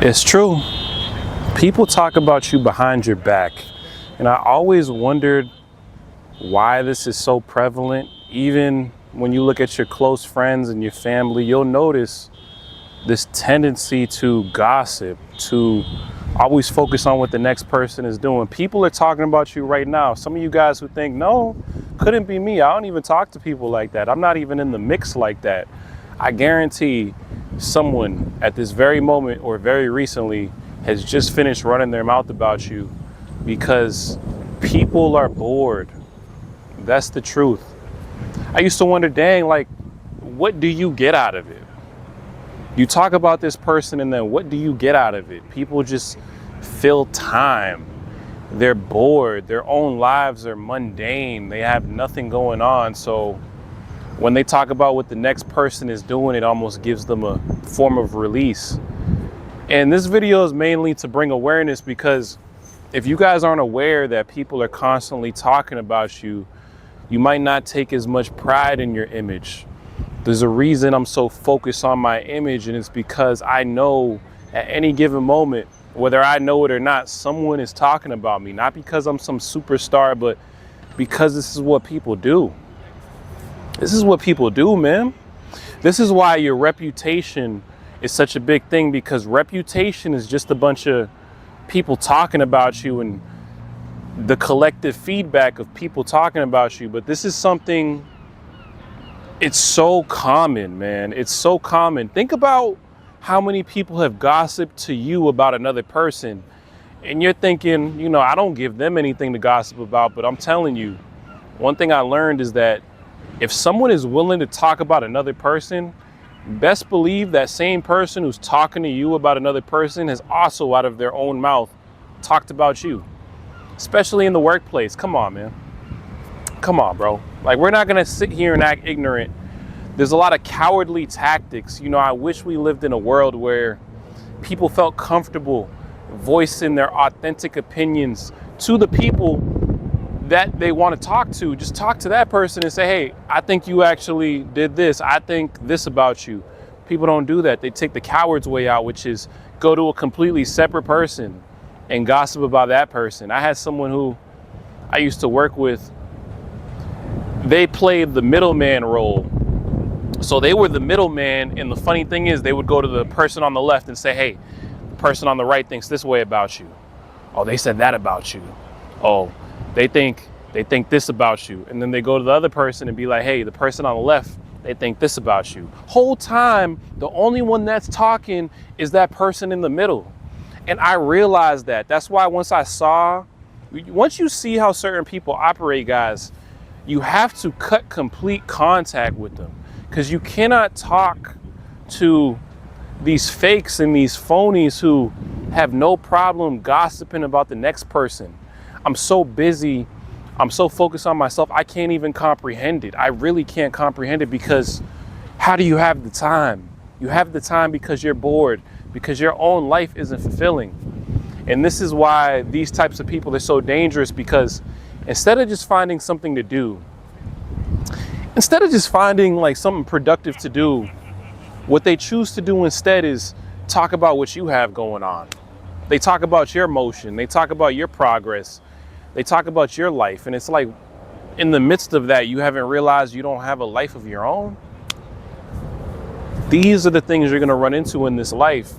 It's true. People talk about you behind your back. And I always wondered why this is so prevalent. Even when you look at your close friends and your family, you'll notice this tendency to gossip, to always focus on what the next person is doing. People are talking about you right now. Some of you guys who think, no, couldn't be me. I don't even talk to people like that. I'm not even in the mix like that. I guarantee someone at this very moment or very recently has just finished running their mouth about you because people are bored. That's the truth. I used to wonder, dang, like, what do you get out of it? You talk about this person and then what do you get out of it? People just fill time. They're bored. Their own lives are mundane. They have nothing going on. So when they talk about what the next person is doing, it almost gives them a form of release. And this video is mainly to bring awareness, because if you guys aren't aware that people are constantly talking about you, you might not take as much pride in your image. There's a reason I'm so focused on my image, and it's because I know at any given moment, whether I know it or not, someone is talking about me. Not because I'm some superstar, but because this is what people do. This is what people do, man. This is why your reputation is such a big thing, because reputation is just a bunch of people talking about you and the collective feedback of people talking about you. But this is something, it's so common, man. It's so common. Think about how many people have gossiped to you about another person, and you're thinking, you know, I don't give them anything to gossip about. But I'm telling you, one thing I learned is that if someone is willing to talk about another person, best believe that same person who's talking to you about another person has also, out of their own mouth, talked about you, especially in the workplace. Come on, man. Come on, bro. Like, we're not going to sit here and act ignorant. There's a lot of cowardly tactics. You know, I wish we lived in a world where people felt comfortable voicing their authentic opinions to the people that they want to talk to. Just talk to that person and say, hey, I think you actually did this. I think this about you. People don't do that. They take the coward's way out, which is go to a completely separate person and gossip about that person. I had someone who I used to work with. They played the middleman role. So they were the middleman, and the funny thing is they would go to the person on the left and say, hey, the person on the right thinks this way about you. Oh, they said that about you. Oh, they think this about you. And then they go to the other person and be like, hey, the person on the left, they think this about you. Whole time, the only one that's talking is that person in the middle. And I realized that. That's why once you see how certain people operate, guys, you have to cut complete contact with them, because you cannot talk to these fakes and these phonies who have no problem gossiping about the next person. I'm so busy, I'm so focused on myself, I can't even comprehend it. I really can't comprehend it, because how do you have the time? You have the time because you're bored, because your own life isn't fulfilling. And this is why these types of people are so dangerous, because instead of just finding something to do, instead of just finding like something productive to do, what they choose to do instead is talk about what you have going on. They talk about your motion, they talk about your progress, they talk about your life. And it's like, in the midst of that, you haven't realized you don't have a life of your own. These are the things you're going to run into in this life.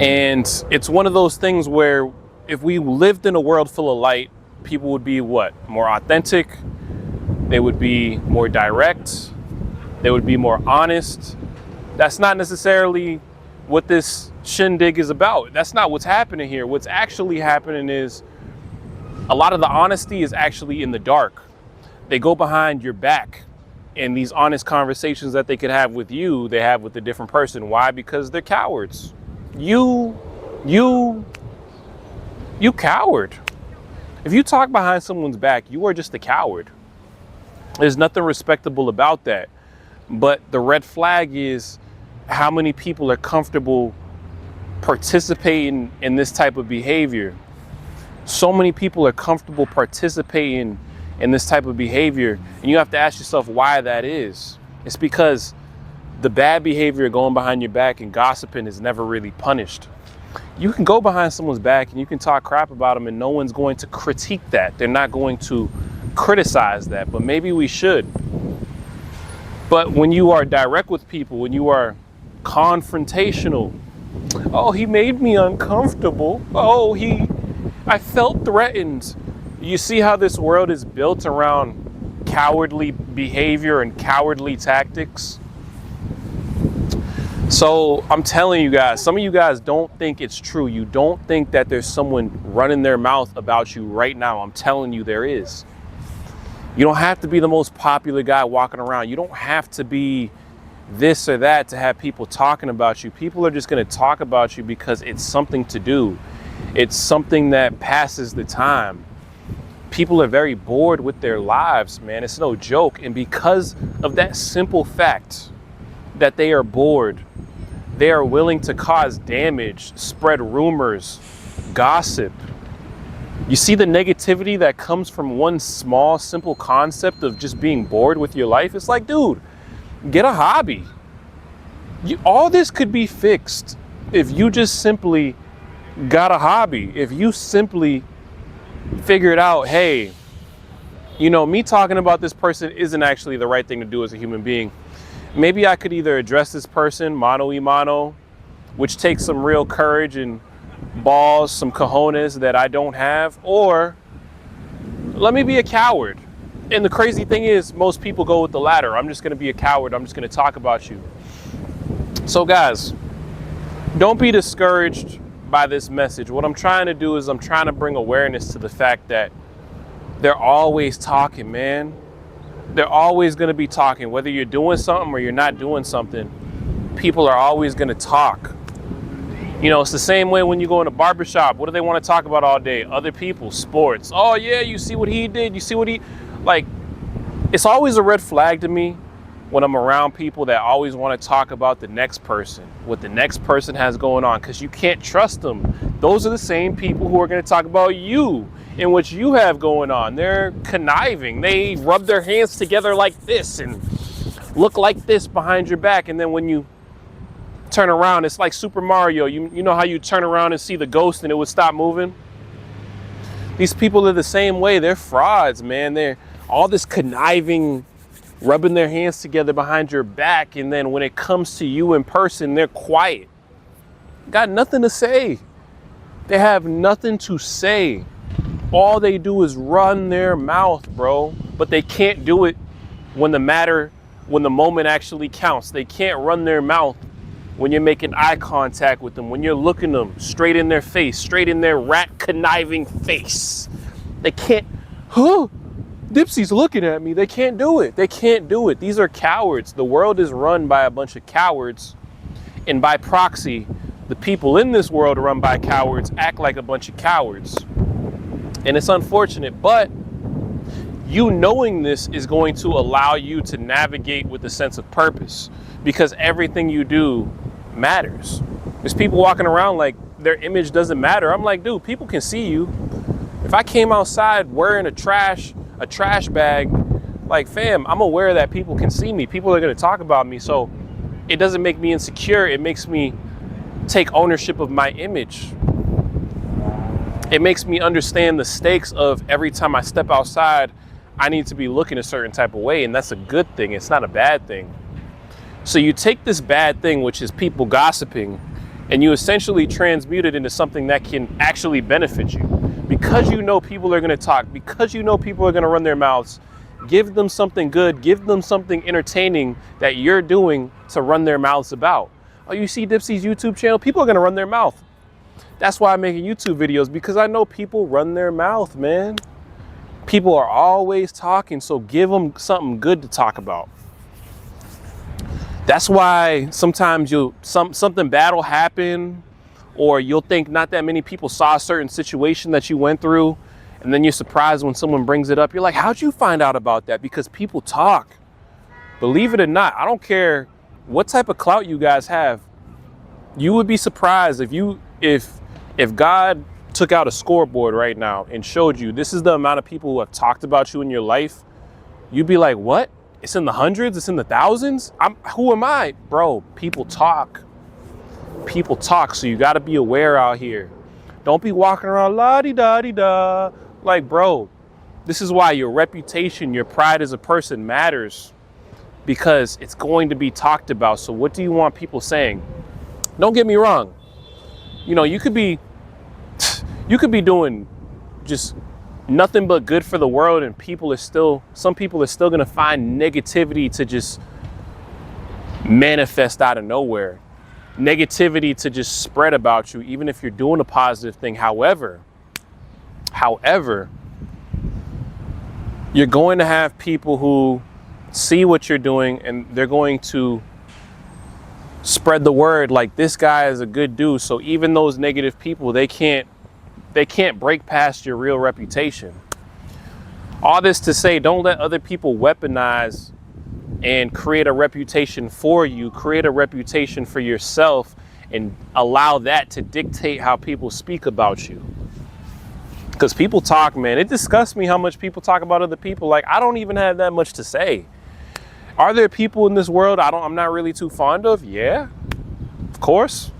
And it's one of those things where if we lived in a world full of light, people would be what? More authentic. They would be more direct. They would be more honest. That's not necessarily what this shindig is about. That's not what's happening here. What's actually happening is a lot of the honesty is actually in the dark. They go behind your back, and these honest conversations that they could have with you, they have with a different person. Why? Because they're cowards. You coward. If you talk behind someone's back, you are just a coward. There's nothing respectable about that. But the red flag is how many people are comfortable participating in this type of behavior. So many people are comfortable participating in this type of behavior, and you have to ask yourself why that is. It's because the bad behavior going behind your back and gossiping is never really punished. You can go behind someone's back and you can talk crap about them and no one's going to critique that. They're not going to criticize that, but maybe we should. But when you are direct with people, when you are confrontational, oh, he made me uncomfortable. Oh, I felt threatened. You see how this world is built around cowardly behavior and cowardly tactics? So I'm telling you guys, some of you guys don't think it's true. You don't think that there's someone running their mouth about you right now. I'm telling you there is. You don't have to be the most popular guy walking around. You don't have to be this or that to have people talking about you. People are just going to talk about you because it's something to do. It's something that passes the time. People are very bored with their lives, man. It's no joke. And because of that simple fact that they are bored, they are willing to cause damage, spread rumors, gossip. You see the negativity that comes from one small, simple concept of just being bored with your life? It's like, dude, get a hobby. All this could be fixed if you just simply got a hobby. If you simply figured out, hey, you know, me talking about this person isn't actually the right thing to do as a human being. Maybe I could either address this person mano y mano, which takes some real courage and balls, some cojones that I don't have, or let me be a coward. And the crazy thing is, most people go with the latter. I'm just going to be a coward. I'm just going to talk about you. So guys, don't be discouraged by this message. What I'm trying to do is I'm trying to bring awareness to the fact that they're always talking, man. They're always going to be talking. Whether you're doing something or you're not doing something, people are always going to talk. You know, it's the same way when you go in a barbershop. What do they want to talk about all day? Other people, sports. Oh, yeah, you see what he did. You see what he... Like, it's always a red flag to me when I'm around people that always want to talk about the next person, what the next person has going on, because you can't trust them. Those are the same people who are going to talk about you and what you have going on. They're conniving. They rub their hands together like this and look like this behind your back. And then when you turn around, it's like Super Mario. You know how you turn around and see the ghost and it would stop moving? These people are the same way. They're frauds, man. They're all this conniving, rubbing their hands together behind your back. And then when it comes to you in person, they're quiet. Got nothing to say. They have nothing to say. All they do is run their mouth, bro. But they can't do it when the moment actually counts. They can't run their mouth when you're making eye contact with them, when you're looking them straight in their face, straight in their rat conniving face. They can't, Dipsy's looking at me. They can't do it. They can't do it. These are cowards. The world is run by a bunch of cowards. And by proxy, the people in this world are run by cowards, act like a bunch of cowards. And it's unfortunate, but you knowing this is going to allow you to navigate with a sense of purpose, because everything you do matters. There's people walking around like their image doesn't matter. I'm like, dude, people can see you. If I came outside wearing a trash bag, like, fam, I'm aware that people can see me. People are going to talk about me. So it doesn't make me insecure. It makes me take ownership of my image. It makes me understand the stakes of every time I step outside, I need to be looking a certain type of way. And that's a good thing. It's not a bad thing. So you take this bad thing, which is people gossiping, and you essentially transmute it into something that can actually benefit you. Because you know people are going to talk, because you know people are going to run their mouths, give them something good, give them something entertaining that you're doing to run their mouths about. Oh, you see Dipsy's YouTube channel? People are going to run their mouth. That's why I'm making YouTube videos, because I know people run their mouth, man. People are always talking, so give them something good to talk about. That's why sometimes something bad will happen, or you'll think not that many people saw a certain situation that you went through, and then you're surprised when someone brings it up. You're like, how'd you find out about that? Because people talk. Believe it or not, I don't care what type of clout you guys have. You would be surprised if God took out a scoreboard right now and showed you this is the amount of people who have talked about you in your life. You'd be like, what? It's in the hundreds, it's in the thousands. Who am I? Bro, people talk. People talk, so you gotta be aware out here. Don't be walking around la-di-da-di-da. Like, bro, this is why your reputation, your pride as a person matters, because it's going to be talked about. So what do you want people saying? Don't get me wrong. You know, you could be doing just nothing but good for the world, and some people are still gonna find negativity to just manifest out of nowhere. Negativity to just spread about you, even if you're doing a positive thing. However, you're going to have people who see what you're doing and they're going to spread the word like this guy is a good dude. So even those negative people, they can't break past your real reputation. All this to say, don't let other people weaponize and create a reputation for you. Create a reputation for yourself and allow that to dictate how people speak about you. Because people talk, man. It disgusts me how much people talk about other people. Like, I don't even have that much to say. Are there people in this world I'm not really too fond of? Yeah, of course.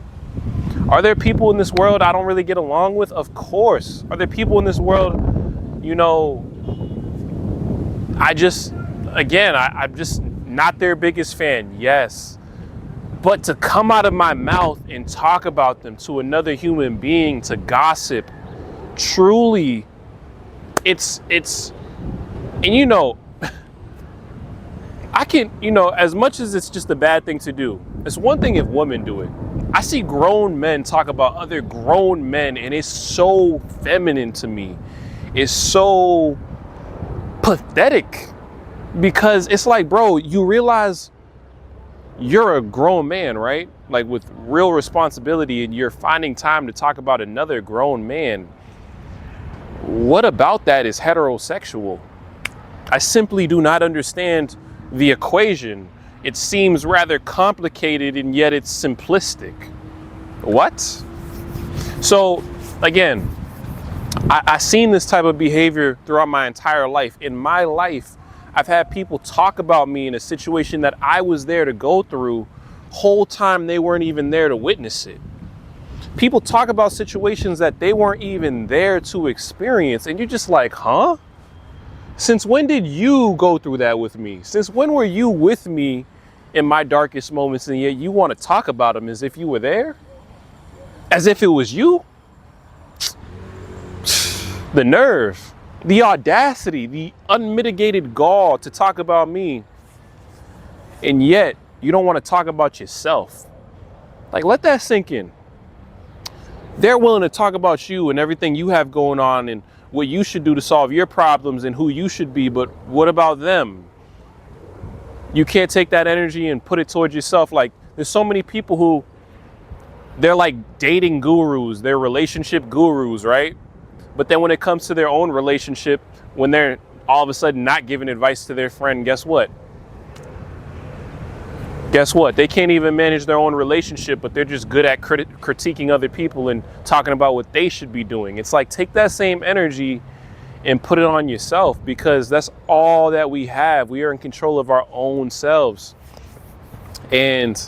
Are there people in this world I don't really get along with? Of course. Are there people in this world, you know, I'm just not their biggest fan? Yes. But to come out of my mouth and talk about them to another human being, to gossip, truly, it's, and you know, I can, you know, as much as it's just a bad thing to do, it's one thing if women do it. I see grown men talk about other grown men, and it's so feminine to me. It's so pathetic, because it's like, bro, you realize you're a grown man, right? Like, with real responsibility, and you're finding time to talk about another grown man. What about that is heterosexual? I simply do not understand the equation. It seems rather complicated, and yet it's simplistic. What? So again, I've seen this type of behavior throughout my entire life. In my life, I've had people talk about me in a situation that I was there to go through. Whole time they weren't even there to witness it. People talk about situations that they weren't even there to experience, and you're just like, huh? Since when did you go through that with me? Since when were you with me in my darkest moments, and yet you want to talk about them as if you were there? As if it was you? The nerve, the audacity, the unmitigated gall to talk about me, and yet you don't want to talk about yourself. Like, let that sink in. They're willing to talk about you and everything you have going on and what you should do to solve your problems and who you should be, but what about them? You can't take that energy and put it towards yourself. Like, there's so many people who, they're like dating gurus, they're relationship gurus, right? But then when it comes to their own relationship, when they're all of a sudden not giving advice to their friend, guess what? Guess what? They can't even manage their own relationship, but they're just good at critiquing other people and talking about what they should be doing. It's like, take that same energy and put it on yourself, because that's all that we have. We are in control of our own selves. And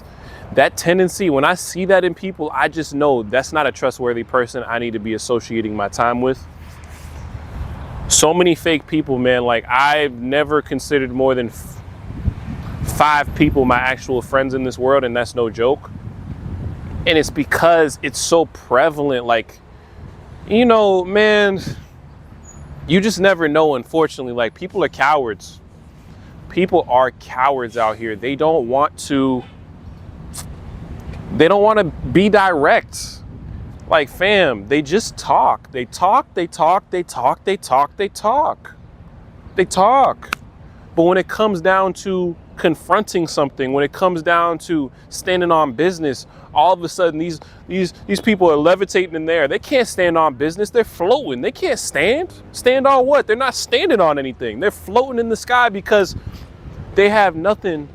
that tendency, when I see that in people, I just know that's not a trustworthy person I need to be associating my time with. So many fake people, man. Like, I've never considered more than 5 people my actual friends in this world, and that's no joke. And it's because it's so prevalent. Like, you know, man, you just never know, unfortunately. Like, people are cowards. People are cowards out here. They don't want to be direct. Like, fam, they just talk. They talk. But when it comes down to confronting something, when it comes down to standing on business, all of a sudden these people are levitating in the air. They can't stand on business. They're floating. They can't stand. Stand on what? They're not standing on anything. They're floating in the sky because they have nothing.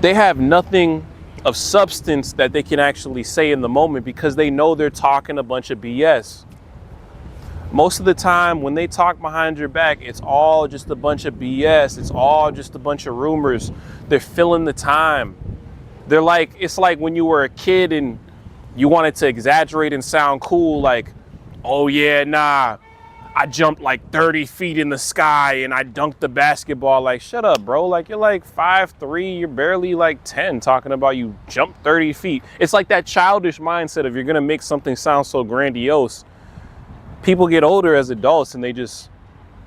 They have nothing of substance that they can actually say in the moment, because they know they're talking a bunch of BS. Most of the time when they talk behind your back, it's all just a bunch of BS. It's all just a bunch of rumors. They're filling the time. They're like, it's like when you were a kid and you wanted to exaggerate and sound cool, like, oh yeah, nah, I jumped like 30 feet in the sky and I dunked the basketball. Like, shut up, bro. Like, you're like 5'3", you're barely like 10, talking about you jumped 30 feet. It's like that childish mindset of you're gonna make something sound so grandiose. People get older as adults and they just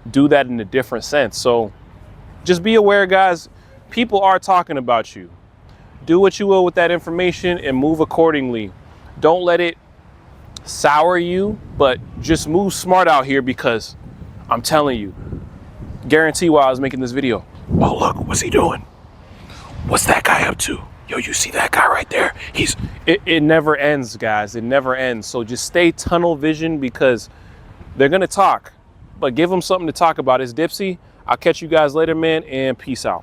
do that in a different sense. So just be aware, guys, people are talking about you. Do what you will with that information and move accordingly. Don't let it sour you, but just move smart out here, because I'm telling you, guarantee while I was making this video, oh look, what's he doing? What's that guy up to? Yo, you see that guy right there? It never ends, guys. It never ends. So just stay tunnel vision, because they're gonna talk, but give them something to talk about. It's Dipsy. I'll catch you guys later, man, and peace out.